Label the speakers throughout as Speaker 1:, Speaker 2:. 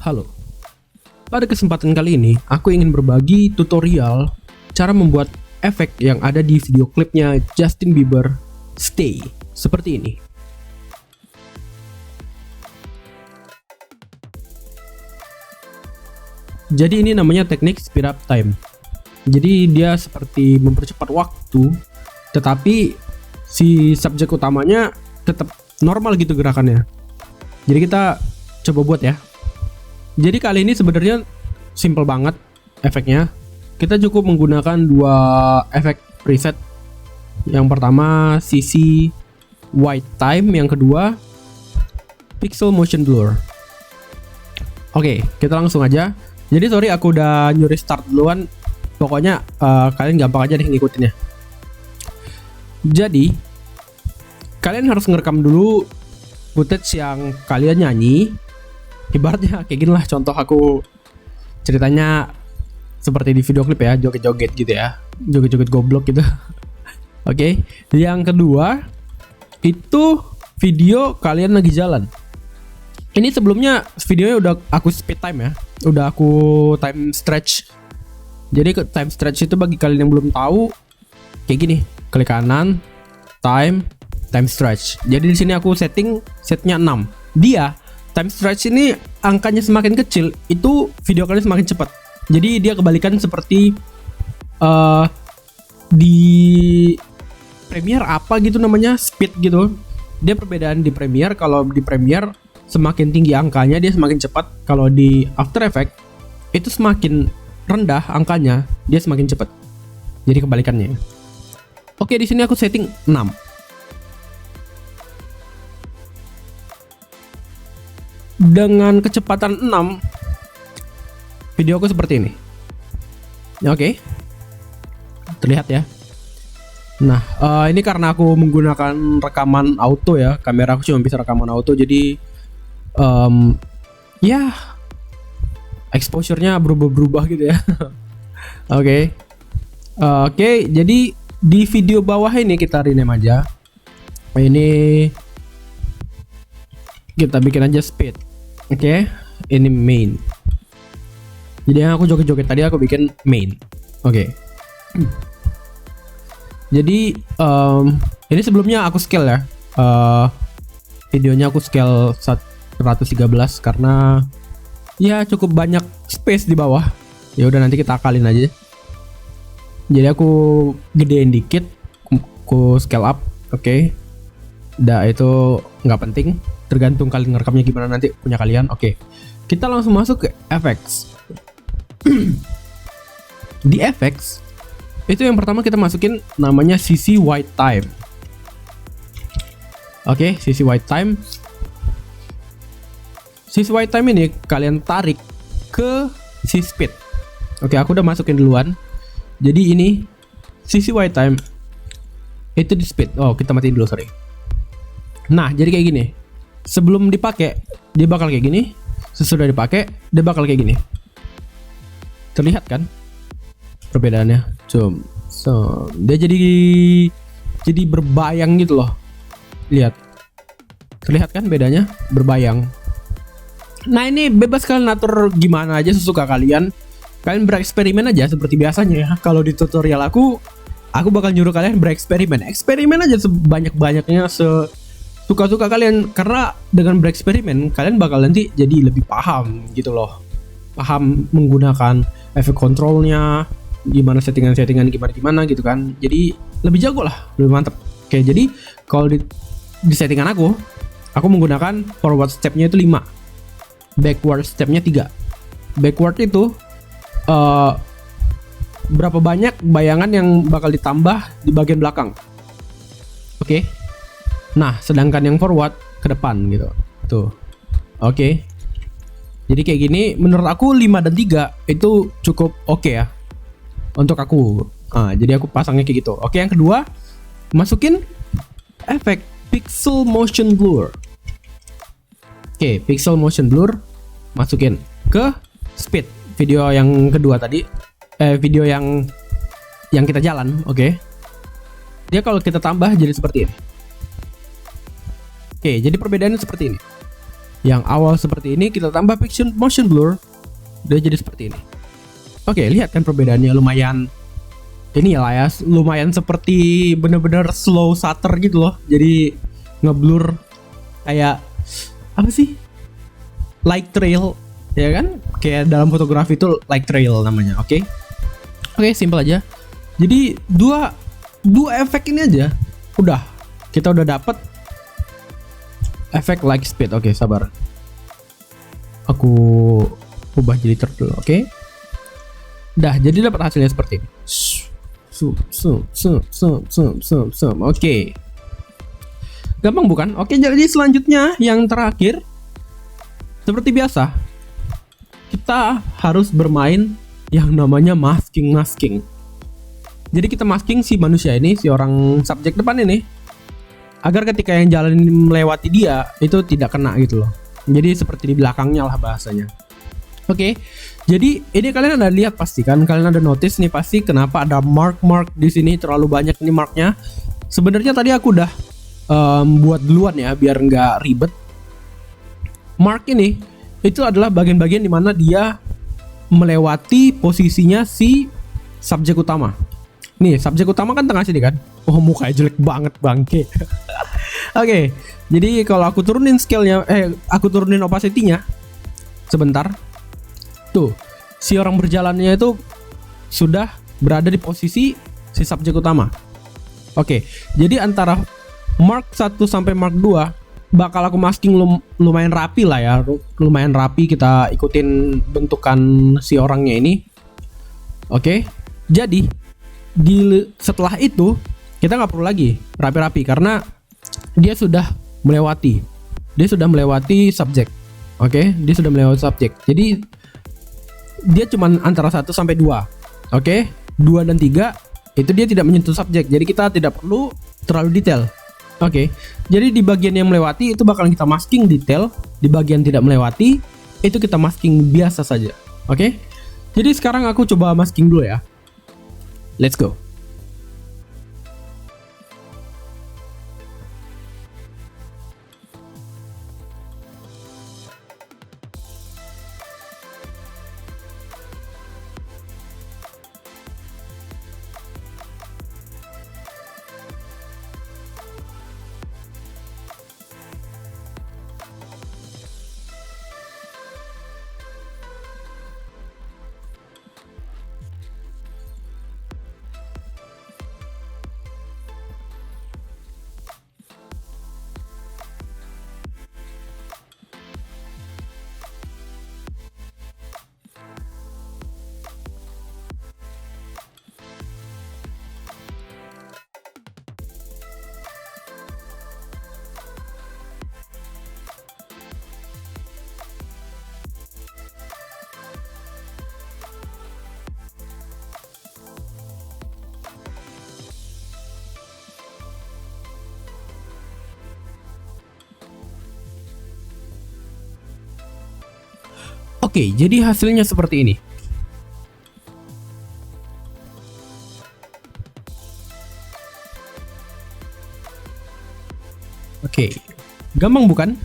Speaker 1: Halo, pada kesempatan kali ini aku ingin berbagi tutorial cara membuat efek yang ada di video klipnya Justin Bieber, Stay, seperti ini. Jadi ini namanya teknik speed up time. Jadi dia seperti mempercepat waktu, tetapi si subjek utamanya tetap normal gitu gerakannya. Jadi kita coba buat ya. Jadi kali ini sebenarnya simple banget efeknya. Kita cukup menggunakan dua efek preset. Yang pertama CC white time, yang kedua pixel motion blur. Oke, kita langsung aja. Jadi sorry aku udah nyuri start duluan. Pokoknya kalian gampang aja deh ngikutinnya. Jadi kalian harus ngerekam dulu footage yang kalian nyanyi. Ibaratnya kayak gini lah, contoh aku ceritanya seperti di video klip ya, joget-joget gitu ya, joget-joget goblok gitu. Oke. Yang kedua itu video kalian lagi jalan. Ini sebelumnya videonya udah aku speed time ya, udah aku time stretch. Jadi time stretch itu bagi kalian yang belum tahu kayak gini, klik kanan, time stretch. Jadi di sini aku setnya 6. Dia time stretch ini angkanya semakin kecil, itu video kalian semakin cepat. Jadi dia kebalikan seperti di Premiere apa gitu namanya, speed gitu. Dia perbedaan di Premiere, kalau di Premiere semakin tinggi angkanya dia semakin cepat. Kalau di After Effects itu semakin rendah angkanya dia semakin cepat. Jadi kebalikannya. Oke, di sini aku setting 6. Dengan kecepatan 6, videoku seperti ini. Oke. Terlihat ya. Nah, ini karena aku menggunakan rekaman auto ya. Kamera aku cuma bisa rekaman auto, jadi ya exposure-nya berubah-berubah gitu ya. Oke. Oke, jadi di video bawah ini kita rename aja. Ini kita bikin aja speed. Oke, ini main. Jadi yang aku joget-joget tadi aku bikin main. Oke. Jadi ini sebelumnya aku scale ya. Videonya aku scale 113 karena ya cukup banyak space di bawah. Ya udah nanti kita akalin aja. Jadi aku gedein dikit, aku scale up. Oke. Dah itu nggak penting. Tergantung kalian ngerekamnya gimana nanti punya kalian. Oke. Kita langsung masuk ke effects. Di effects itu yang pertama kita masukin namanya CC white time. Oke, CC white time. CC white time ini kalian tarik ke si speed. Oke, aku udah masukin duluan. Jadi ini CC white time itu di speed. Oh, kita matiin dulu, sorry. Nah, jadi kayak gini. Sebelum dipakai dia bakal kayak gini, sesudah dipakai dia bakal kayak gini. Terlihat kan perbedaannya? Dia jadi berbayang gitu loh. Lihat, terlihat kan bedanya, berbayang. Nah, ini bebas kalian atur gimana aja sesuka kalian. Kalian bereksperimen aja seperti biasanya ya. Kalau di tutorial aku bakal nyuruh kalian bereksperimen. Eksperimen aja sebanyak-banyaknya, suka-suka kalian, karena dengan bereksperimen kalian bakal nanti jadi lebih paham gitu loh, paham menggunakan efek kontrolnya, gimana settingan gimana gitu kan, jadi lebih jago lah, lebih mantep. Oke, jadi kalau di settingan aku menggunakan forward stepnya itu 5, backward stepnya 3. Backward itu berapa banyak bayangan yang bakal ditambah di bagian belakang. Oke. Nah, sedangkan yang forward ke depan gitu. Tuh. Oke. Jadi kayak gini, menurut aku 5 dan 3 itu cukup oke ya. Untuk aku. Nah, jadi aku pasangnya kayak gitu. Oke, yang kedua, masukin efek pixel motion blur. Oke, pixel motion blur masukin ke speed. Video yang kedua tadi, video yang kita jalan, oke. Dia kalau kita tambah jadi seperti ini. Oke, jadi perbedaannya seperti ini. Yang awal seperti ini kita tambah motion blur, udah jadi seperti ini. Oke, lihat kan perbedaannya lumayan ini ya lah ya, lumayan seperti bener-bener slow shutter gitu loh. Jadi ngeblur kayak apa sih? Light trail, ya kan? Kayak dalam fotografi itu light trail namanya. Oke, simple aja. Jadi dua efek ini aja, udah kita udah dapet efek light speed. Oke, sabar. Aku ubah jadi turtle. Oke. Dah, jadi dapat hasilnya seperti ini. Oke. Gampang bukan? Oke, jadi selanjutnya yang terakhir seperti biasa. Kita harus bermain yang namanya masking. Jadi kita masking si manusia ini, si orang subjek depan ini, agar ketika yang jalan melewati dia itu tidak kena gitu loh. Jadi seperti di belakangnya lah bahasanya. Oke, jadi ini kalian ada lihat pasti kan, kalian ada notice nih pasti kenapa ada mark di sini, terlalu banyak nih marknya. Sebenarnya tadi aku udah buat duluan ya biar nggak ribet. Mark ini itu adalah bagian-bagian dimana dia melewati posisinya si subjek utama. Nih subjek utama kan tengah sini kan. Oh, mukanya jelek banget bangke. Oke, jadi kalau aku turunin scale-nya, aku turunin opacity-nya sebentar. Tuh, si orang berjalannya itu sudah berada di posisi si subjek utama. Oke, jadi antara mark 1 sampai mark 2 bakal aku masking lumayan rapi lah ya. Lumayan rapi, kita ikutin bentukan si orangnya ini. Oke, jadi setelah itu kita nggak perlu lagi rapi-rapi karena dia sudah melewati subjek. Oke, dia sudah melewati subjek. Jadi dia cuman antara 1 sampai 2. Oke, 2 dan 3 itu dia tidak menyentuh subjek. Jadi kita tidak perlu terlalu detail. Oke, jadi di bagian yang melewati itu bakalan kita masking detail. Di bagian tidak melewati itu kita masking biasa saja. Oke, jadi sekarang aku coba masking dulu ya. Let's go. Oke, jadi hasilnya seperti ini. Oke, gampang bukan?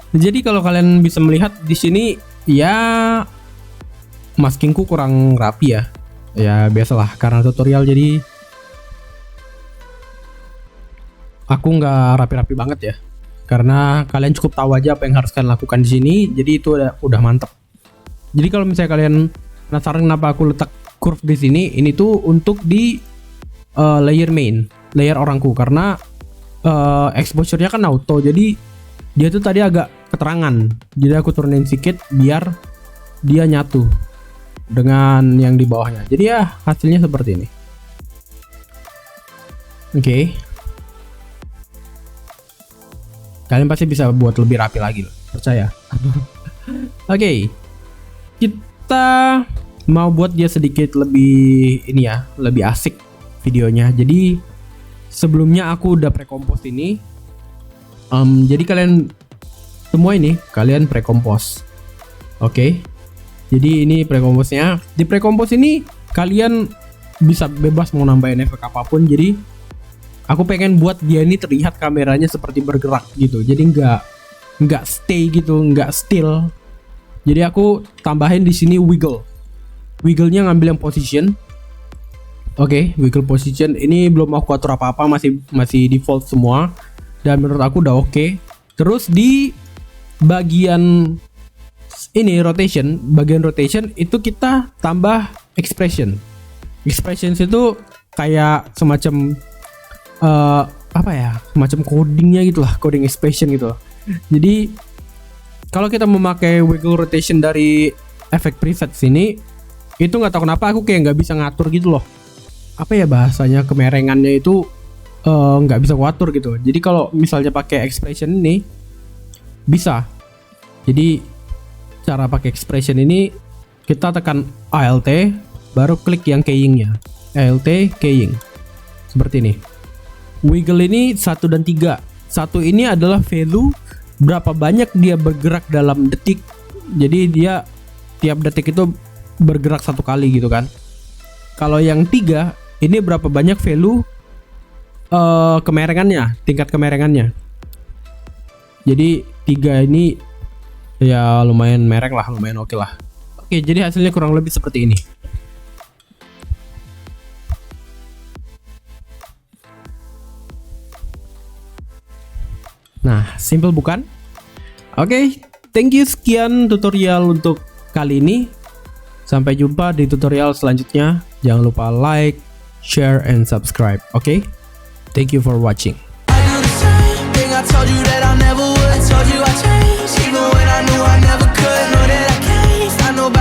Speaker 1: Jadi kalau kalian bisa melihat di sini ya maskingku kurang rapi ya. Ya biasalah karena tutorial jadi aku nggak rapi-rapi banget ya. Karena kalian cukup tahu aja apa yang harus kalian lakukan di sini. Jadi itu udah mantep. Jadi kalau misalnya kalian penasaran kenapa aku letak curve di sini, ini tuh untuk di layer main, layer orangku karena exposure-nya kan auto. Jadi dia tuh tadi agak keterangan. Jadi aku turunin sedikit biar dia nyatu dengan yang di bawahnya. Jadi ya hasilnya seperti ini. Oke. Kalian pasti bisa buat lebih rapi lagi loh, percaya. Oke. Kita mau buat dia sedikit lebih ini ya, lebih asik videonya. Jadi sebelumnya aku udah pre-compose ini. Jadi kalian semua ini kalian pre-compose. Oke. Jadi ini pre-compose-nya. Di pre-compose ini kalian bisa bebas mau nambahin efek apapun. Jadi aku pengen buat dia ini terlihat kameranya seperti bergerak gitu. Jadi nggak stay gitu, nggak still. Jadi aku tambahin di sini wiggle. Wiggle-nya ngambil yang position. Oke, wiggle position ini belum aku atur apa-apa, masih default semua. Dan menurut aku udah oke. Terus di bagian ini bagian rotation itu kita tambah expression. Expressions itu kayak semacam apa ya? Semacam codingnya gitulah, coding expression gitu. Jadi kalau kita memakai wiggle rotation dari efek preset sini, itu nggak tahu kenapa aku kayak nggak bisa ngatur gitu loh. Apa ya bahasanya, kemerengannya itu nggak bisa kuatur gitu. Jadi kalau misalnya pakai expression ini bisa. Jadi cara pakai expression ini kita tekan Alt baru klik yang keyingnya. Alt keying seperti ini. Wiggle ini 1 dan 3. 1 ini adalah value berapa banyak dia bergerak dalam detik. Jadi dia tiap detik itu bergerak 1 kali gitu kan. Kalau yang 3 ini berapa banyak value kemerengannya, tingkat kemerengannya. Jadi 3 ini ya lumayan mereng lah, lumayan oke lah. Oke, jadi hasilnya kurang lebih seperti ini. Nah, simple bukan? Oke, thank you, sekian tutorial untuk kali ini. Sampai jumpa di tutorial selanjutnya. Jangan lupa like, share, and subscribe. Okay? Thank you for watching.
Speaker 2: I do the same thing I told you that I never would. I told you I changed.